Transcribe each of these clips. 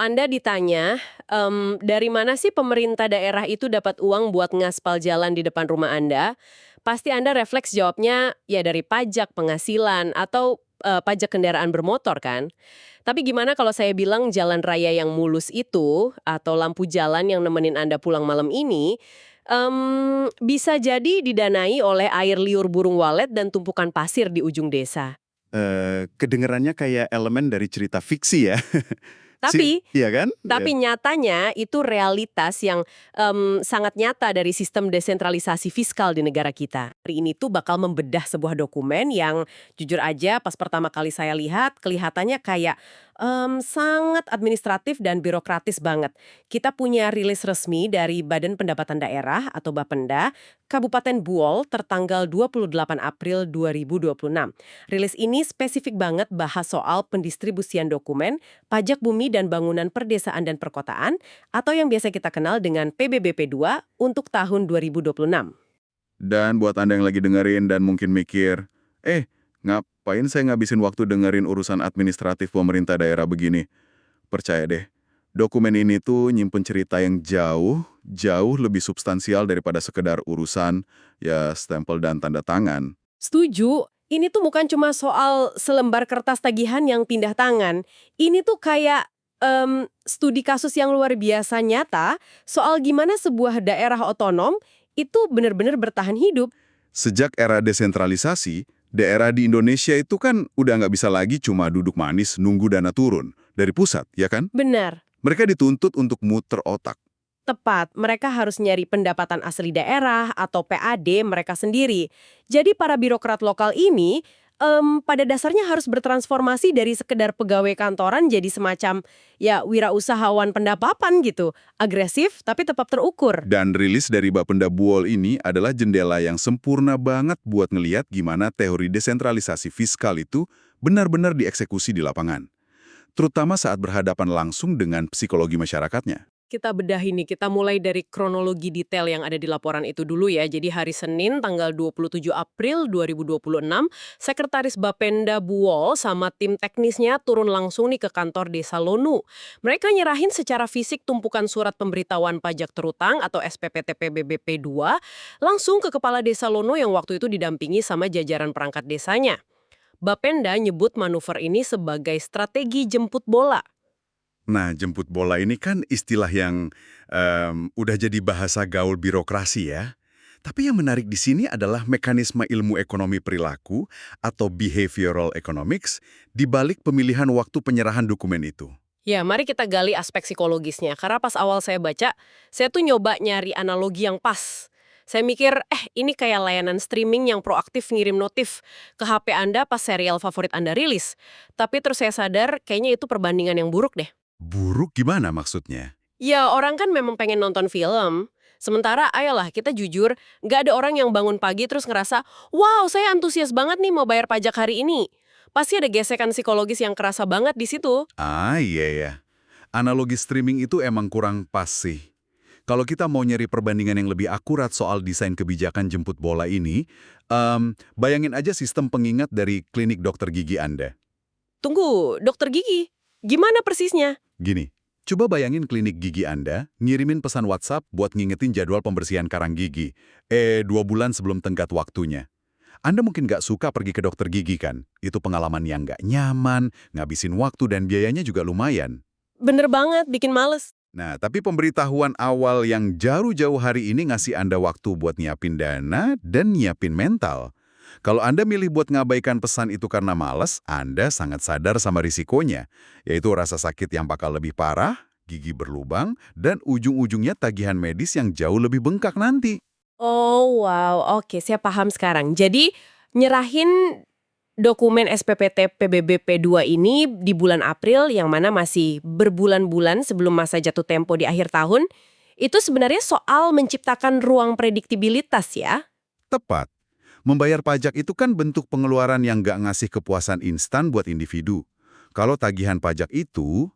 Anda ditanya, dari mana sih pemerintah daerah itu dapat uang buat ngaspal jalan di depan rumah Anda? Pasti Anda refleks jawabnya, ya dari pajak, penghasilan, atau pajak kendaraan bermotor kan? Tapi gimana kalau saya bilang jalan raya yang mulus itu, atau lampu jalan yang nemenin Anda pulang malam ini, bisa jadi didanai oleh air liur burung walet dan tumpukan pasir di ujung desa. Kedengerannya kayak elemen dari cerita fiksi ya. Tapi Iya kan? Tapi nyatanya itu realitas yang sangat nyata dari sistem desentralisasi fiskal di negara kita. Hari ini tuh bakal membedah sebuah dokumen yang jujur aja pas pertama kali saya lihat kelihatannya kayak sangat administratif dan birokratis banget. Kita punya rilis resmi dari Badan Pendapatan Daerah atau Bapenda, Kabupaten Buol tertanggal 28 April 2026. Rilis ini spesifik banget bahas soal pendistribusian dokumen, pajak bumi dan bangunan perdesaan dan perkotaan, atau yang biasa kita kenal dengan PBBP 2 untuk tahun 2026. Dan buat Anda yang lagi dengerin dan mungkin mikir, ngapain saya ngabisin waktu dengerin urusan administratif pemerintah daerah begini? Percaya deh, dokumen ini tuh nyimpen cerita yang jauh lebih substansial daripada sekedar urusan, ya stempel dan tanda tangan. Setuju, ini tuh bukan cuma soal selembar kertas tagihan yang pindah tangan. Ini tuh kayak studi kasus yang luar biasa nyata soal gimana sebuah daerah otonom itu benar-benar bertahan hidup. Sejak era desentralisasi, daerah di Indonesia itu kan udah nggak bisa lagi cuma duduk manis nunggu dana turun dari pusat, ya kan? Benar. Mereka dituntut untuk muter otak. Tepat, mereka harus nyari pendapatan asli daerah atau PAD mereka sendiri. Jadi para birokrat lokal ini pada dasarnya harus bertransformasi dari sekedar pegawai kantoran jadi semacam ya wirausahawan pendapatan gitu. Agresif tapi tetap terukur. Dan rilis dari Bapenda Buol ini adalah jendela yang sempurna banget buat ngeliat gimana teori desentralisasi fiskal itu benar-benar dieksekusi di lapangan. Terutama saat berhadapan langsung dengan psikologi masyarakatnya. Kita bedah ini, kita mulai dari kronologi detail yang ada di laporan itu dulu ya. Jadi hari Senin tanggal 27 April 2026, Sekretaris Bapenda Buol sama tim teknisnya turun langsung nih ke kantor Desa Lonu. Mereka nyerahin secara fisik tumpukan surat pemberitahuan pajak terutang atau SPPT PBBP 2 langsung ke Kepala Desa Lonu yang waktu itu didampingi sama jajaran perangkat desanya. Bapenda nyebut manuver ini sebagai strategi jemput bola. Nah, jemput bola ini kan istilah yang udah jadi bahasa gaul birokrasi ya. Tapi yang menarik di sini adalah mekanisme ilmu ekonomi perilaku atau behavioral economics di balik pemilihan waktu penyerahan dokumen itu. Ya, mari kita gali aspek psikologisnya. Karena pas awal saya baca, saya tuh nyoba nyari analogi yang pas. Saya mikir, ini kayak layanan streaming yang proaktif ngirim notif ke HP Anda pas serial favorit Anda rilis. Tapi terus saya sadar, kayaknya itu perbandingan yang buruk deh. Buruk gimana maksudnya? Ya, orang kan memang pengen nonton film. Sementara, ayolah kita jujur, nggak ada orang yang bangun pagi terus ngerasa, wow, saya antusias banget nih mau bayar pajak hari ini. Pasti ada gesekan psikologis yang kerasa banget di situ. Ah, iya ya. Analogi streaming itu emang kurang pas sih. Kalau kita mau nyari perbandingan yang lebih akurat soal desain kebijakan jemput bola ini, bayangin aja sistem pengingat dari klinik dokter gigi Anda. Tunggu, dokter gigi, gimana persisnya? Gini, coba bayangin klinik gigi Anda ngirimin pesan WhatsApp buat ngingetin jadwal pembersihan karang gigi. 2 bulan sebelum tenggat waktunya. Anda mungkin nggak suka pergi ke dokter gigi kan? Itu pengalaman yang nggak nyaman, ngabisin waktu dan biayanya juga lumayan. Bener banget, bikin males. Nah, tapi pemberitahuan awal yang jauh-jauh hari ini ngasih Anda waktu buat nyiapin dana dan nyiapin mental. Kalau Anda milih buat ngabaikan pesan itu karena malas, Anda sangat sadar sama risikonya, yaitu rasa sakit yang bakal lebih parah, gigi berlubang, dan ujung-ujungnya tagihan medis yang jauh lebih bengkak nanti. Oh, wow, oke, saya paham sekarang. Jadi, nyerahin dokumen SPPT PBBP 2 ini di bulan April, yang mana masih berbulan-bulan sebelum masa jatuh tempo di akhir tahun, itu sebenarnya soal menciptakan ruang prediktibilitas ya? Tepat. Membayar pajak itu kan bentuk pengeluaran yang nggak ngasih kepuasan instan buat individu. Kalau tagihan pajak itu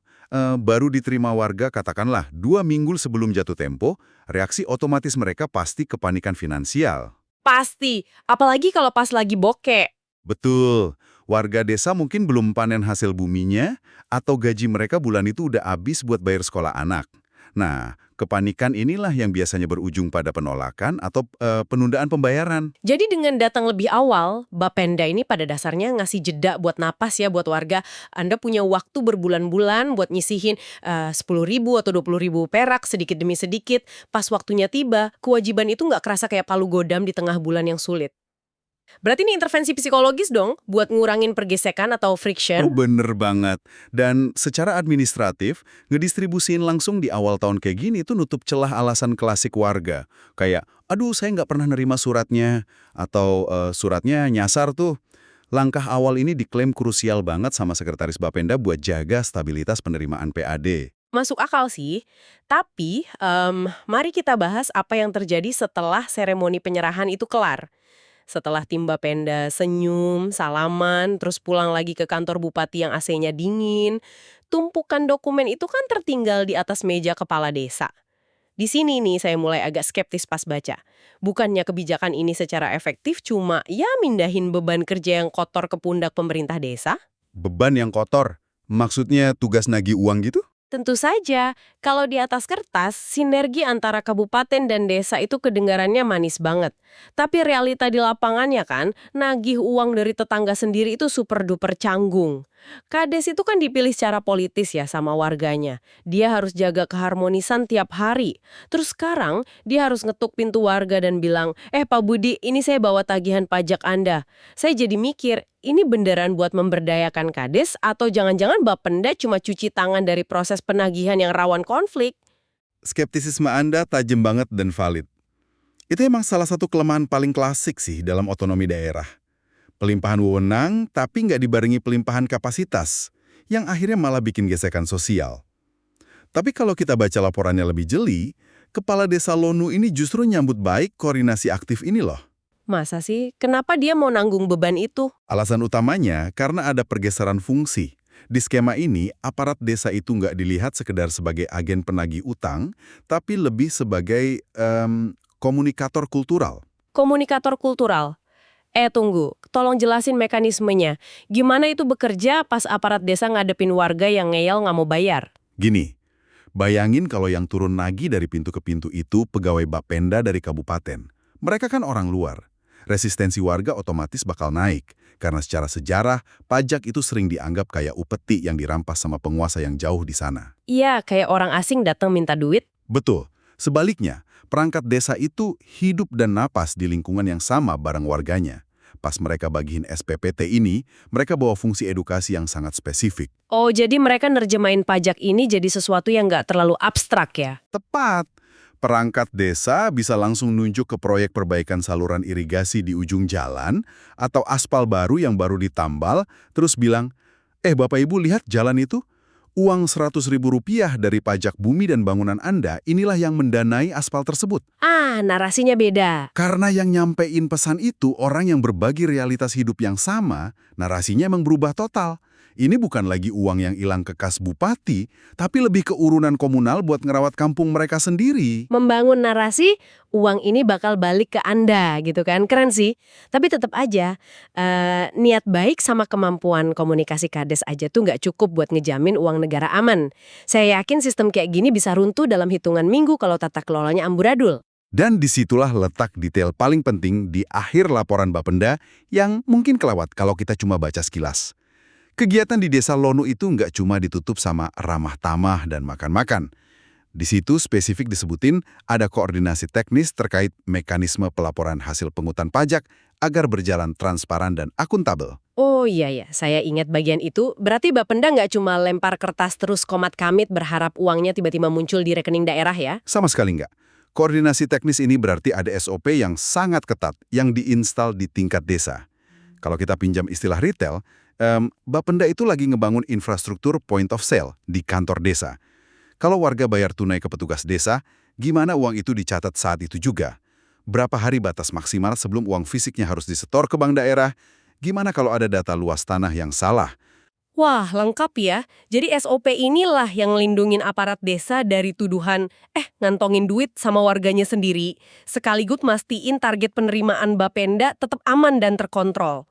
baru diterima warga katakanlah 2 minggu sebelum jatuh tempo, reaksi otomatis mereka pasti kepanikan finansial. Pasti, apalagi kalau pas lagi bokeh. Betul. Warga desa mungkin belum panen hasil buminya, atau gaji mereka bulan itu udah habis buat bayar sekolah anak. Nah, kepanikan inilah yang biasanya berujung pada penolakan atau penundaan pembayaran. Jadi dengan datang lebih awal, Bapenda ini pada dasarnya ngasih jeda buat napas ya buat warga. Anda punya waktu berbulan-bulan buat nyisihin 10.000 atau 20.000 perak sedikit demi sedikit. Pas waktunya tiba, kewajiban itu nggak kerasa kayak palu godam di tengah bulan yang sulit. Berarti ini intervensi psikologis dong buat ngurangin pergesekan atau Oh, friction? bener banget. Dan secara administratif, ngedistribusiin langsung di awal tahun kayak gini itu nutup celah alasan klasik warga. Kayak, aduh saya nggak pernah nerima suratnya, atau suratnya nyasar tuh. Langkah awal ini diklaim krusial banget sama Sekretaris Bapenda buat jaga stabilitas penerimaan PAD. Masuk akal sih, tapi mari kita bahas apa yang terjadi setelah seremoni penyerahan itu kelar. Setelah tim Bapenda senyum, salaman, terus pulang lagi ke kantor bupati yang AC-nya dingin, tumpukan dokumen itu kan tertinggal di atas meja kepala desa. Di sini nih saya mulai agak skeptis pas baca. Bukannya kebijakan ini secara efektif cuma ya mindahin beban kerja yang kotor ke pundak pemerintah desa? Beban yang kotor, maksudnya tugas nagih uang gitu? Tentu saja, kalau di atas kertas, sinergi antara kabupaten dan desa itu kedengarannya manis banget. Tapi realita di lapangannya kan, nagih uang dari tetangga sendiri itu super duper canggung. Kades itu kan dipilih secara politis ya sama warganya. Dia harus jaga keharmonisan tiap hari. Terus sekarang, dia harus ngetuk pintu warga dan bilang, Pak Budi, ini saya bawa tagihan pajak Anda. Saya jadi mikir, ini beneran buat memberdayakan Kades atau jangan-jangan Bapenda cuma cuci tangan dari proses penagihan yang rawan konflik? Skeptisisme Anda tajam banget dan valid. Itu emang salah satu kelemahan paling klasik sih dalam otonomi daerah. Pelimpahan wewenang tapi nggak dibarengi pelimpahan kapasitas, yang akhirnya malah bikin gesekan sosial. Tapi kalau kita baca laporannya lebih jeli, Kepala Desa Lonu ini justru nyambut baik koordinasi aktif ini loh. Masa sih? Kenapa dia mau nanggung beban itu? Alasan utamanya karena ada pergeseran fungsi. Di skema ini, aparat desa itu nggak dilihat sekedar sebagai agen penagih utang, tapi lebih sebagai komunikator kultural. Komunikator kultural. Tunggu, tolong jelasin mekanismenya. Gimana itu bekerja pas aparat desa ngadepin warga yang ngeyel nggak mau bayar? Gini, bayangin kalau yang turun nagih dari pintu ke pintu itu pegawai Bapenda dari kabupaten. Mereka kan orang luar. Resistensi warga otomatis bakal naik, karena secara sejarah, pajak itu sering dianggap kayak upeti yang dirampas sama penguasa yang jauh di sana. Iya, kayak orang asing datang minta duit. Betul. Sebaliknya, perangkat desa itu hidup dan napas di lingkungan yang sama bareng warganya. Pas mereka bagiin SPPT ini, mereka bawa fungsi edukasi yang sangat spesifik. Oh, jadi mereka nerjemahin pajak ini jadi sesuatu yang nggak terlalu abstrak ya? Tepat. Perangkat desa bisa langsung nunjuk ke proyek perbaikan saluran irigasi di ujung jalan atau aspal baru yang baru ditambal, terus bilang, Bapak Ibu lihat jalan itu? Uang Rp100.000 dari pajak bumi dan bangunan Anda, inilah yang mendanai aspal tersebut. Ah, narasinya beda. Karena yang nyampein pesan itu orang yang berbagi realitas hidup yang sama, narasinya emang berubah total. Ini bukan lagi uang yang hilang ke kas bupati, tapi lebih ke urunan komunal buat ngerawat kampung mereka sendiri. Membangun narasi, uang ini bakal balik ke Anda gitu kan. Keren sih. Tapi tetap aja, niat baik sama kemampuan komunikasi Kades aja tuh nggak cukup buat ngejamin uang negara aman. Saya yakin sistem kayak gini bisa runtuh dalam hitungan minggu kalau tata kelolanya amburadul. Dan disitulah letak detail paling penting di akhir laporan Bapenda yang mungkin kelewat kalau kita cuma baca sekilas. Kegiatan di Desa Lonu itu nggak cuma ditutup sama ramah tamah dan makan-makan. Di situ spesifik disebutin ada koordinasi teknis terkait mekanisme pelaporan hasil pungutan pajak agar berjalan transparan dan akuntabel. Oh iya ya, saya ingat bagian itu. Berarti Bapenda nggak cuma lempar kertas terus komat kamit berharap uangnya tiba-tiba muncul di rekening daerah ya? Sama sekali nggak. Koordinasi teknis ini berarti ada SOP yang sangat ketat yang diinstal di tingkat desa. Kalau kita pinjam istilah retail, Bapenda itu lagi ngebangun infrastruktur point of sale di kantor desa. Kalau warga bayar tunai ke petugas desa, gimana uang itu dicatat saat itu juga? Berapa hari batas maksimal sebelum uang fisiknya harus disetor ke bank daerah? Gimana kalau ada data luas tanah yang salah? Wah, lengkap ya. Jadi SOP inilah yang ngelindungin aparat desa dari tuduhan, ngantongin duit sama warganya sendiri, sekaligus mastiin target penerimaan Bapenda tetap aman dan terkontrol.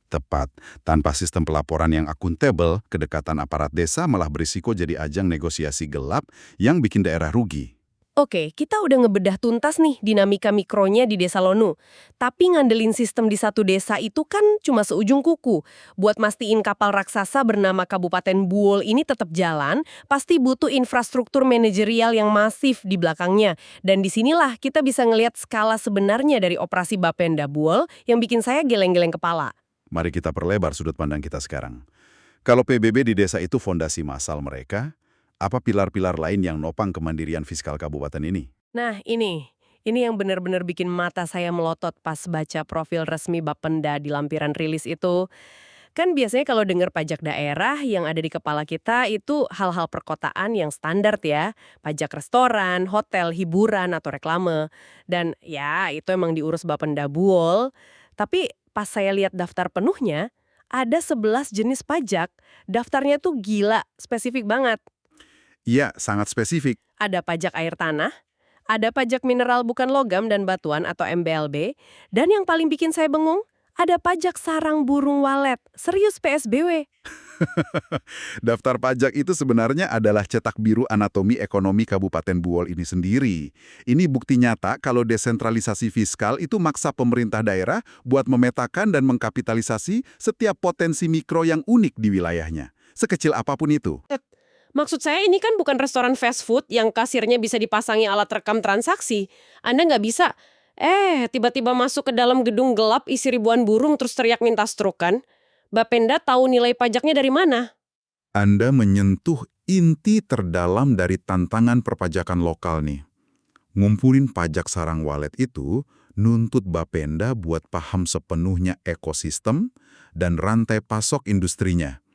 Tepat. Tanpa sistem pelaporan yang akuntabel, kedekatan aparat desa malah berisiko jadi ajang negosiasi gelap yang bikin daerah rugi. Oke, kita udah ngebedah tuntas nih dinamika mikronya di Desa Lonu. Tapi ngandelin sistem di satu desa itu kan cuma seujung kuku. Buat mastiin kapal raksasa bernama Kabupaten Buol ini tetap jalan, pasti butuh infrastruktur manajerial yang masif di belakangnya. Dan disinilah kita bisa ngelihat skala sebenarnya dari operasi Bapenda Buol yang bikin saya geleng-geleng kepala. Mari kita perlebar sudut pandang kita sekarang. Kalau PBB di desa itu fondasi massal mereka, apa pilar-pilar lain yang nopang kemandirian fiskal kabupaten ini? Nah, ini yang benar-benar bikin mata saya melotot pas baca profil resmi Bapenda di lampiran rilis itu. Kan biasanya kalau dengar pajak daerah yang ada di kepala kita itu hal-hal perkotaan yang standar ya. Pajak restoran, hotel, hiburan, atau reklame. Dan ya, itu emang diurus Bapenda Buol. Tapi pas saya lihat daftar penuhnya, ada 11 jenis pajak. Daftarnya tuh gila, spesifik banget. Iya, sangat spesifik. Ada pajak air tanah, ada pajak mineral bukan logam dan batuan atau MBLB, dan yang paling bikin saya bengong, ada pajak sarang burung walet. Serius PSBW. Daftar pajak itu sebenarnya adalah cetak biru anatomi ekonomi Kabupaten Buol ini sendiri. Ini bukti nyata kalau desentralisasi fiskal itu maksa pemerintah daerah buat memetakan dan mengkapitalisasi setiap potensi mikro yang unik di wilayahnya. Sekecil apapun itu. Maksud saya ini kan bukan restoran fast food yang kasirnya bisa dipasangi alat rekam transaksi. Anda nggak bisa, tiba-tiba masuk ke dalam gedung gelap isi ribuan burung terus teriak minta struk kan? Bapenda tahu nilai pajaknya dari mana? Anda menyentuh inti terdalam dari tantangan perpajakan lokal nih. Ngumpulin pajak sarang walet itu nuntut Bapenda buat paham sepenuhnya ekosistem dan rantai pasok industrinya.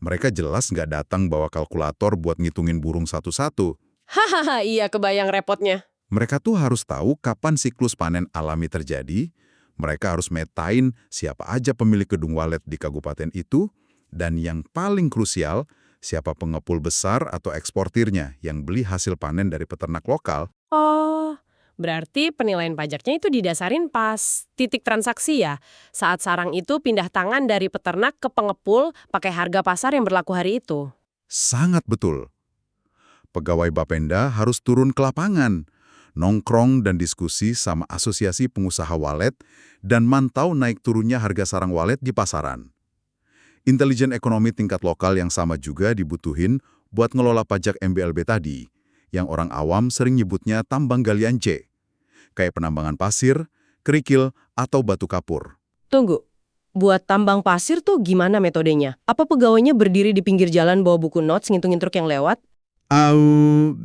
Mereka jelas nggak datang bawa kalkulator buat ngitungin burung satu-satu. Hahaha, iya kebayang repotnya. Mereka tuh harus tahu kapan siklus panen alami terjadi, mereka harus metain siapa aja pemilik gedung walet di kabupaten itu, dan yang paling krusial, siapa pengepul besar atau eksportirnya yang beli hasil panen dari peternak lokal. Oh, berarti penilaian pajaknya itu didasarin pas titik transaksi ya? Saat sarang itu pindah tangan dari peternak ke pengepul pakai harga pasar yang berlaku hari itu. Sangat betul. Pegawai Bapenda harus turun ke lapangan, nongkrong dan diskusi sama asosiasi pengusaha walet, dan mantau naik turunnya harga sarang walet di pasaran. Intelijen ekonomi tingkat lokal yang sama juga dibutuhin buat ngelola pajak MBLB tadi, yang orang awam sering nyebutnya tambang galian C, kayak penambangan pasir, kerikil, atau batu kapur. Tunggu, buat tambang pasir tuh gimana metodenya? Apa pegawainya berdiri di pinggir jalan bawa buku notes ngitungin truk yang lewat?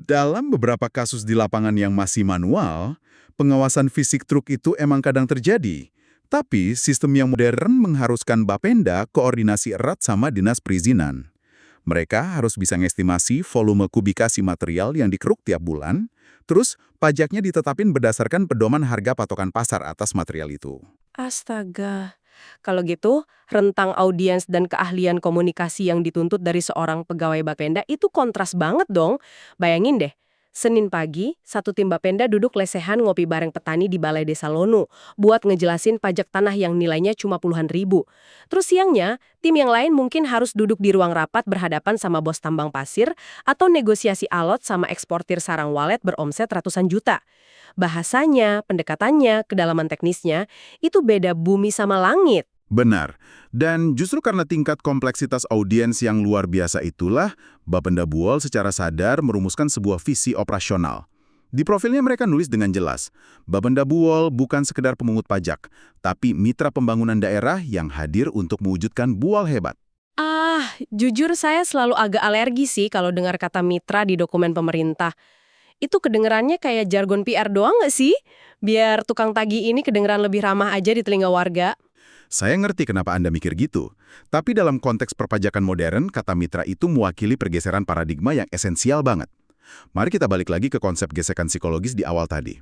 Dalam beberapa kasus di lapangan yang masih manual, pengawasan fisik truk itu emang kadang terjadi. Tapi sistem yang modern mengharuskan Bapenda koordinasi erat sama dinas perizinan. Mereka harus bisa ngestimasi volume kubikasi material yang dikeruk tiap bulan, terus pajaknya ditetapin berdasarkan pedoman harga patokan pasar atas material itu. Astaga. Kalau gitu, rentang audiens dan keahlian komunikasi yang dituntut dari seorang pegawai Bapenda itu kontras banget dong. Bayangin deh, Senin pagi, satu tim Bapenda duduk lesehan ngopi bareng petani di Balai Desa Lonu buat ngejelasin pajak tanah yang nilainya cuma puluhan ribu. Terus siangnya, tim yang lain mungkin harus duduk di ruang rapat berhadapan sama bos tambang pasir atau negosiasi alot sama eksportir sarang walet beromset ratusan juta. Bahasanya, pendekatannya, kedalaman teknisnya, itu beda bumi sama langit. Benar. Dan justru karena tingkat kompleksitas audiens yang luar biasa itulah, Bapenda Buol secara sadar merumuskan sebuah visi operasional. Di profilnya mereka nulis dengan jelas, Bapenda Buol bukan sekedar pemungut pajak, tapi mitra pembangunan daerah yang hadir untuk mewujudkan Buol hebat. Jujur saya selalu agak alergi sih kalau dengar kata mitra di dokumen pemerintah. Itu kedengerannya kayak jargon PR doang nggak sih? Biar tukang tagih ini kedengeran lebih ramah aja di telinga warga. Saya ngerti kenapa Anda mikir gitu. Tapi dalam konteks perpajakan modern, kata mitra itu mewakili pergeseran paradigma yang esensial banget. Mari kita balik lagi ke konsep gesekan psikologis di awal tadi.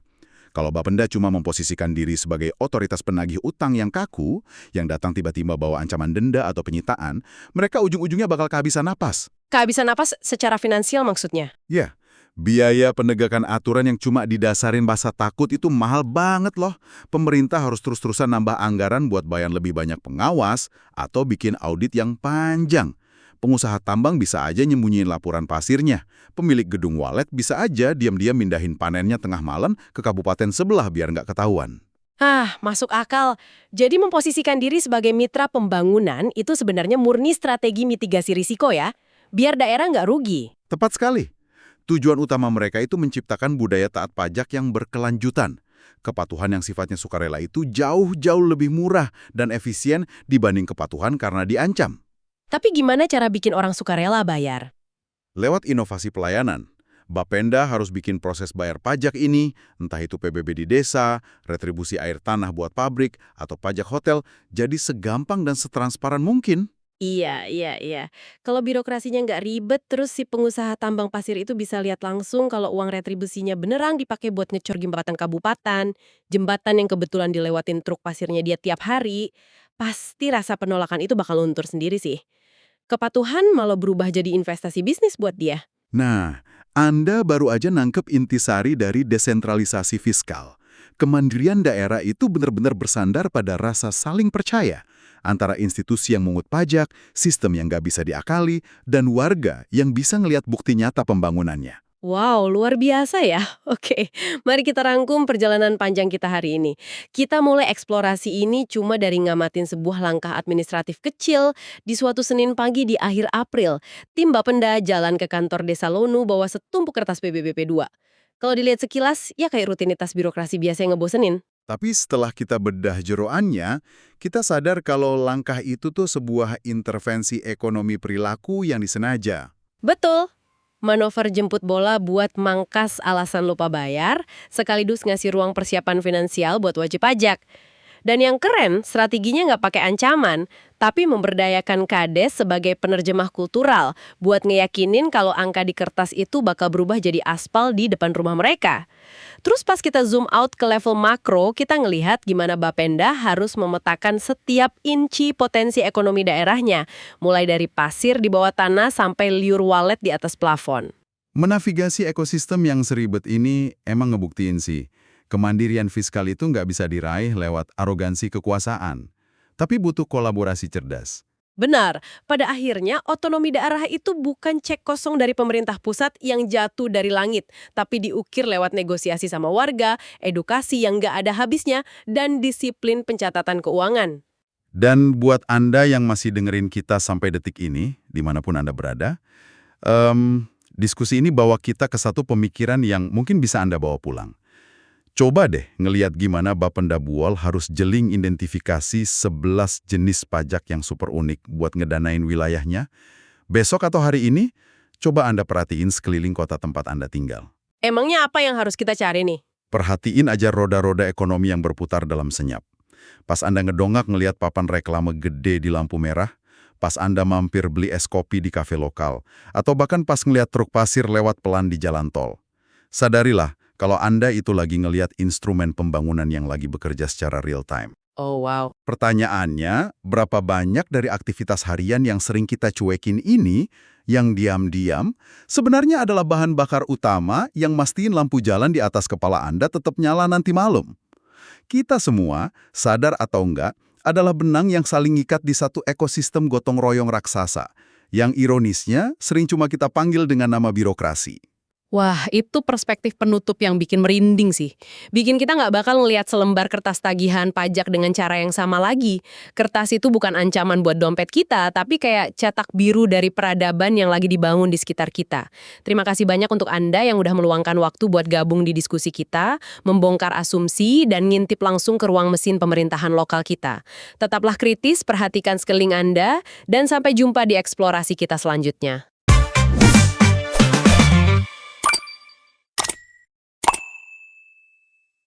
Kalau Bapenda cuma memposisikan diri sebagai otoritas penagih utang yang kaku, yang datang tiba-tiba bawa ancaman denda atau penyitaan, mereka ujung-ujungnya bakal kehabisan napas. Kehabisan napas secara finansial maksudnya? Ya, Biaya penegakan aturan yang cuma didasarin rasa takut itu mahal banget loh. Pemerintah harus terus-terusan nambah anggaran buat bayar lebih banyak pengawas atau bikin audit yang panjang. Pengusaha tambang bisa aja nyembunyiin laporan pasirnya. Pemilik gedung walet bisa aja diam-diam mindahin panennya tengah malam ke kabupaten sebelah biar nggak ketahuan. Ah, masuk akal. Jadi memposisikan diri sebagai mitra pembangunan itu sebenarnya murni strategi mitigasi risiko ya, biar daerah nggak rugi. Tepat sekali. Tujuan utama mereka itu menciptakan budaya taat pajak yang berkelanjutan. Kepatuhan yang sifatnya sukarela itu jauh-jauh lebih murah dan efisien dibanding kepatuhan karena diancam. Tapi gimana cara bikin orang sukarela bayar? Lewat inovasi pelayanan, Bapenda harus bikin proses bayar pajak ini, entah itu PBB di desa, retribusi air tanah buat pabrik, atau pajak hotel, jadi segampang dan setransparan mungkin. Iya. Kalau birokrasinya nggak ribet, terus si pengusaha tambang pasir itu bisa lihat langsung kalau uang retribusinya beneran dipakai buat ngecor jembatan kabupaten, jembatan yang kebetulan dilewatin truk pasirnya dia tiap hari, pasti rasa penolakan itu bakal luntur sendiri sih. Kepatuhan malah berubah jadi investasi bisnis buat dia. Nah, Anda baru aja nangkep intisari dari desentralisasi fiskal. Kemandirian daerah itu benar-benar bersandar pada rasa saling percaya antara institusi yang mengut pajak, sistem yang nggak bisa diakali, dan warga yang bisa ngelihat bukti nyata pembangunannya. Wow, luar biasa ya. Oke, mari kita rangkum perjalanan panjang kita hari ini. Kita mulai eksplorasi ini cuma dari ngamatin sebuah langkah administratif kecil di suatu Senin pagi di akhir April. Tim Bapenda jalan ke kantor Desa Lonu bawa setumpuk kertas PBBP 2. Kalau dilihat sekilas, ya kayak rutinitas birokrasi biasa yang ngebosenin. Tapi setelah kita bedah jeroannya, kita sadar kalau langkah itu tuh sebuah intervensi ekonomi perilaku yang disengaja. Betul. Manuver jemput bola buat mangkas alasan lupa bayar, sekaligus ngasih ruang persiapan finansial buat wajib pajak. Dan yang keren, strateginya nggak pakai ancaman, tapi memberdayakan Kades sebagai penerjemah kultural buat ngeyakinin kalau angka di kertas itu bakal berubah jadi aspal di depan rumah mereka. Terus pas kita zoom out ke level makro, kita ngelihat gimana Bapenda harus memetakan setiap inci potensi ekonomi daerahnya, mulai dari pasir di bawah tanah sampai liur walet di atas plafon. Menavigasi ekosistem yang seribet ini emang ngebuktiin sih. Kemandirian fiskal itu nggak bisa diraih lewat arogansi kekuasaan, tapi butuh kolaborasi cerdas. Benar, pada akhirnya otonomi daerah itu bukan cek kosong dari pemerintah pusat yang jatuh dari langit, tapi diukir lewat negosiasi sama warga, edukasi yang nggak ada habisnya, dan disiplin pencatatan keuangan. Dan buat Anda yang masih dengerin kita sampai detik ini, dimanapun Anda berada, diskusi ini bawa kita ke satu pemikiran yang mungkin bisa Anda bawa pulang. Coba deh ngeliat gimana Bapenda Buol harus jeling identifikasi 11 jenis pajak yang super unik buat ngedanain wilayahnya. Besok atau hari ini, coba Anda perhatiin sekeliling kota tempat Anda tinggal. Emangnya apa yang harus kita cari nih? Perhatiin aja roda-roda ekonomi yang berputar dalam senyap. Pas Anda ngedongak ngeliat papan reklame gede di lampu merah, pas Anda mampir beli es kopi di kafe lokal, atau bahkan pas ngeliat truk pasir lewat pelan di jalan tol. Sadarilah, kalau Anda itu lagi ngeliat instrumen pembangunan yang lagi bekerja secara real time. Oh wow. Pertanyaannya, berapa banyak dari aktivitas harian yang sering kita cuekin ini, yang diam-diam, sebenarnya adalah bahan bakar utama yang mastiin lampu jalan di atas kepala Anda tetap nyala nanti malam? Kita semua, sadar atau enggak, adalah benang yang saling ngikat di satu ekosistem gotong royong raksasa, yang ironisnya sering cuma kita panggil dengan nama birokrasi. Wah, itu perspektif penutup yang bikin merinding sih. Bikin kita nggak bakal ngelihat selembar kertas tagihan pajak dengan cara yang sama lagi. Kertas itu bukan ancaman buat dompet kita, tapi kayak cetak biru dari peradaban yang lagi dibangun di sekitar kita. Terima kasih banyak untuk Anda yang udah meluangkan waktu buat gabung di diskusi kita, membongkar asumsi, dan ngintip langsung ke ruang mesin pemerintahan lokal kita. Tetaplah kritis, perhatikan sekeliling Anda, dan sampai jumpa di eksplorasi kita selanjutnya.